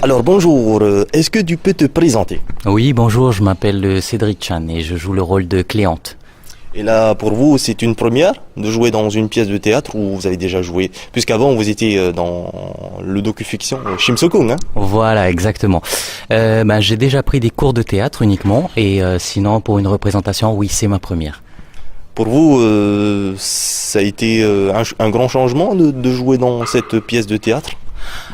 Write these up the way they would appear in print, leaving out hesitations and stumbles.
Alors bonjour, est-ce que tu peux te présenter? Oui, bonjour, je m'appelle Cédric Chan et je joue le rôle de Cléante. Et là, pour vous, c'est une première de jouer dans une pièce de théâtre ou vous avez déjà joué? Puisqu'avant, vous étiez dans le docu-fiction Shim Sokung, hein? Voilà, exactement. J'ai déjà pris des cours de théâtre uniquement et sinon pour une représentation, oui, c'est ma première. Pour vous, ça a été un grand changement de jouer dans cette pièce de théâtre?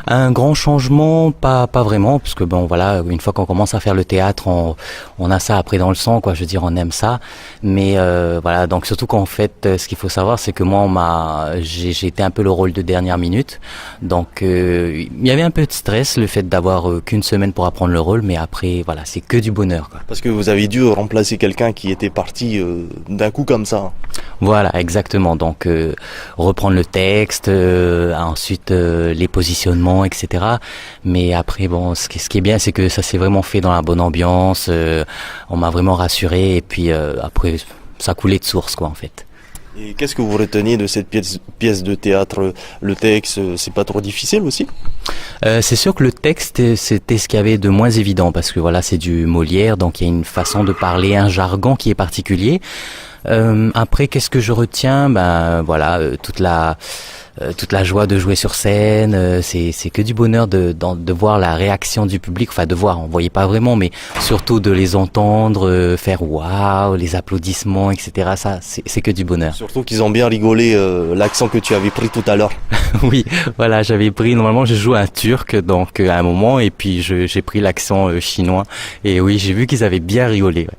Un grand changement, pas vraiment, parce que bon voilà, une fois qu'on commence à faire le théâtre, on a ça après dans le sang, quoi. Je veux dire, on aime ça. Mais voilà, donc surtout qu'en fait, ce qu'il faut savoir, c'est que moi, j'ai été un peu le rôle de dernière minute. Donc il y avait un peu de stress, le fait d'avoir qu'une semaine pour apprendre le rôle, mais après voilà, c'est que du bonheur, quoi. Parce que vous avez dû remplacer quelqu'un qui était parti d'un coup comme ça. Voilà, exactement. Donc reprendre le texte, ensuite les positionnements, etc. Mais après, bon, ce qui est bien, c'est que ça s'est vraiment fait dans la bonne ambiance. On m'a vraiment rassuré et puis après, ça coulait de source, quoi, en fait. Et qu'est-ce que vous retenez de cette pièce de théâtre? Le texte, c'est pas trop difficile aussi? C'est sûr que le texte, c'était ce qu'il y avait de moins évident parce que voilà, c'est du Molière, donc il y a une façon de parler, un jargon qui est particulier. Après, qu'est-ce que je retiens? Ben voilà, toute la joie de jouer sur scène, c'est que du bonheur de voir la réaction du public, enfin de voir, on voyait pas vraiment, mais surtout de les entendre faire waouh, les applaudissements, etc. Ça, c'est que du bonheur. Surtout qu'ils ont bien rigolé l'accent que tu avais pris tout à l'heure. Oui, voilà, j'avais pris, normalement je joue un turc, donc à un moment, et puis j'ai pris l'accent chinois, et oui, j'ai vu qu'ils avaient bien rigolé. Ouais.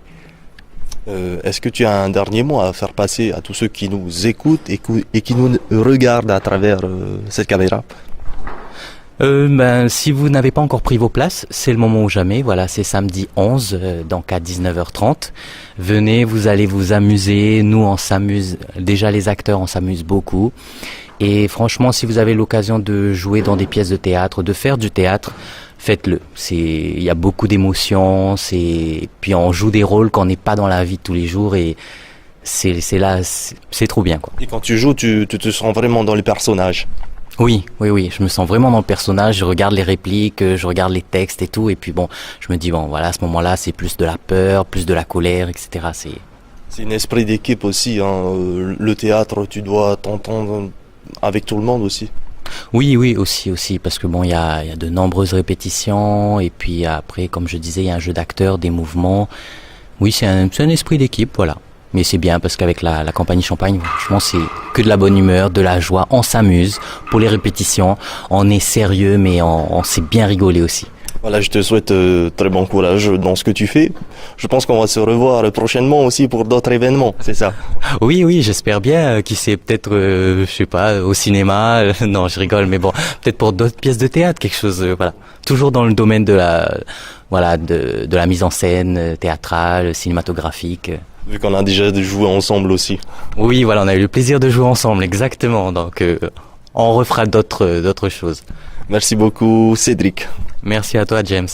Est-ce que tu as un dernier mot à faire passer à tous ceux qui nous écoutent et qui nous regardent à travers cette caméra? Si vous n'avez pas encore pris vos places, c'est le moment ou jamais. Voilà, c'est samedi 11, donc à 19h30. Venez, vous allez vous amuser. Nous, on s'amuse. Déjà, les acteurs, on s'amuse beaucoup. Et franchement, si vous avez l'occasion de jouer dans des pièces de théâtre, de faire du théâtre, faites-le. Il y a beaucoup d'émotions. Puis on joue des rôles qu'on n'est pas dans la vie de tous les jours et c'est trop bien, quoi. Et quand tu joues, tu te sens vraiment dans les personnages? Oui, je me sens vraiment dans le personnage, je regarde les répliques, je regarde les textes et tout, et puis bon, je me dis bon voilà, à ce moment-là, c'est plus de la peur, plus de la colère, etc. C'est un esprit d'équipe aussi, hein. Le théâtre, tu dois t'entendre avec tout le monde aussi. Oui, aussi, parce que bon, il y a de nombreuses répétitions, et puis après, comme je disais, il y a un jeu d'acteurs, des mouvements. Oui, c'est un esprit d'équipe, voilà. Mais c'est bien parce qu'avec la compagnie Champagne, franchement, c'est que de la bonne humeur, de la joie. On s'amuse pour les répétitions. On est sérieux, mais on sait bien rigoler aussi. Voilà, je te souhaite très bon courage dans ce que tu fais. Je pense qu'on va se revoir prochainement aussi pour d'autres événements, c'est ça? Oui, j'espère bien. Qui sait, peut-être, je sais pas, au cinéma. Non, je rigole, mais bon, peut-être pour d'autres pièces de théâtre, quelque chose, voilà. Toujours dans le domaine de la mise en scène théâtrale, cinématographique. Vu qu'on a déjà joué ensemble aussi. Oui, voilà, on a eu le plaisir de jouer ensemble, exactement. Donc, on refera d'autres choses. Merci beaucoup, Cédric. Merci à toi, James.